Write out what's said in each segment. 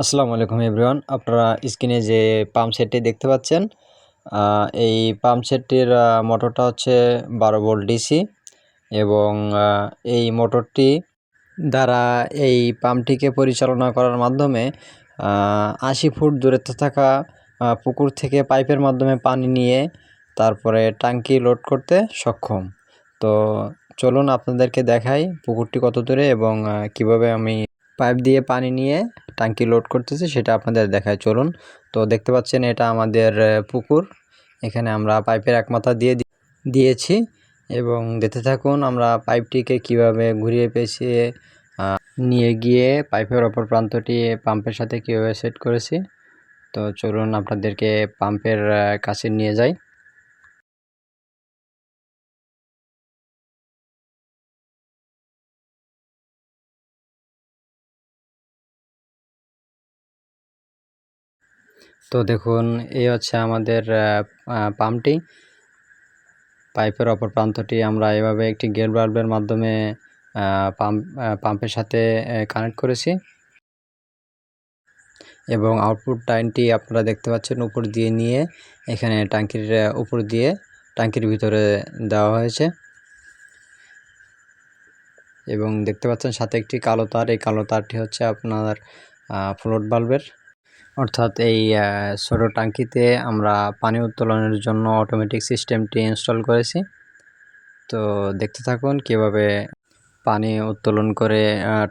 আসসালামু আলাইকুম এভরিওয়ান। আপনারা স্ক্রিনে যে পাম্প সেটটি দেখতে পাচ্ছেন, এই পাম্প সেটটির মোটরটা হচ্ছে 12 ভোল্ট ডিসি এবং এই মোটরটি দ্বারা এই পাম্পটিকে পরিচালনা করার মাধ্যমে 80 ফুট দূরত্বে থাকা পুকুর থেকে পাইপের মাধ্যমে পানি নিয়ে তারপরে ট্যাঙ্কি লোড করতে সক্ষম। তো চলুন আপনাদেরকে দেখাই পুকুরটি কত দূরে এবং কিভাবে আমি পাইপ দিয়ে পানি নিয়ে ট্যাঙ্কি লোড করতেছি সেটা আপনাদের দেখায়। চলুন। তো দেখতে পাচ্ছেন এটা আমাদের পুকুর। এখানে আমরা পাইপের এক মাথা দিয়েছি এবং দেখতে থাকুন আমরা পাইপটিকে কিভাবে ঘুরিয়ে পেঁচিয়ে নিয়ে গিয়ে পাইপের অপর প্রান্তটি পাম্পের সাথে কীভাবে সেট করেছি। তো চলুন আপনাদেরকে পাম্পের কাছে নিয়ে যাই। তো দেখুন এই হচ্ছে আমাদের পাম্পটি। পাইপের অপর প্রান্তটি আমরা এভাবে একটি গেট বাল্বের মাধ্যমে পাম্পের সাথে কানেক্ট করেছি এবং আউটপুট লাইনটি আপনারা দেখতে পাচ্ছেন উপর দিয়ে নিয়ে এখানে ট্যাঙ্কির উপর দিয়ে ট্যাঙ্কির ভিতরে দেওয়া হয়েছে এবং দেখতে পাচ্ছেন সাথে একটি কালো তার। এই কালো তারটি হচ্ছে আপনার ফ্লোট বাল্বের, অর্থাৎ এই ছোটো ট্যাঙ্কিতে আমরা পানি উত্তোলনের জন্য অটোমেটিক সিস্টেমটি ইনস্টল করেছি। তো দেখতে থাকুন কিভাবে পানি উত্তোলন করে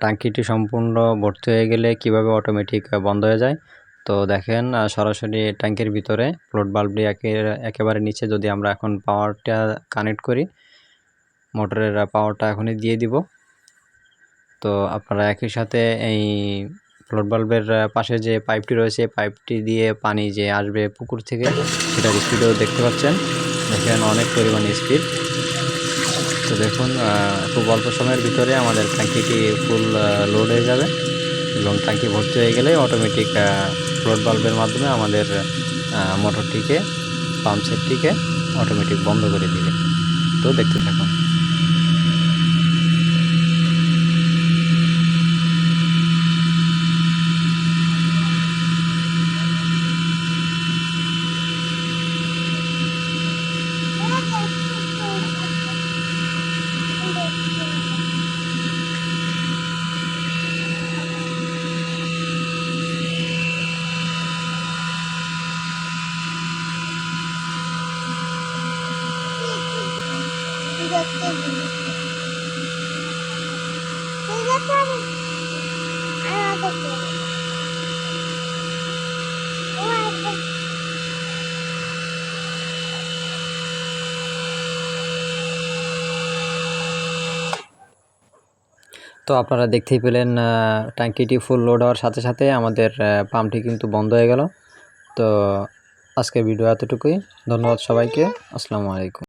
ট্যাঙ্কিটি সম্পূর্ণ ভর্তি হয়ে গেলে কিভাবে অটোমেটিক বন্ধ হয়ে যায়। তো দেখেন সরাসরি ট্যাঙ্কির ভিতরে ফ্লোট বাল্বটি একেবারে নিচে যদি আমরা এখন পাওয়ারটা কানেক্ট করি, মোটরের পাওয়ারটা এখনই দিয়ে দিব। তো আপনারা একই সাথে এই ফ্লোট বাল্বের পাশে যে পাইপটি রয়েছে পাইপটি দিয়ে পানি যে আসবে পুকুর থেকে সেটার স্পিডও দেখতে পাচ্ছেন। দেখেন অনেক পরিমাণ স্পিড। তো দেখুন খুব অল্প সময়ের ভিতরে আমাদের ট্যাঙ্কিটি ফুল লোড হয়ে যাবে এবং ট্যাঙ্কি ভর্তি হয়ে গেলে অটোমেটিক ফ্লোট বাল্বের মাধ্যমে আমাদের মোটরটিকে পাম্প সেটটিকে অটোমেটিক বন্ধ করে দিবে। তো দেখতে থাকুন। তো আপনারা দেখতেই পেলেন ট্যাঙ্কিটি ফুল লোড হওয়ার সাথে সাথে আমাদের পাম্পটি কিন্তু বন্ধ হয়ে গেল। তো আজকের ভিডিও এতটুকুই। ধন্যবাদ সবাইকে। আসসালামু আলাইকুম।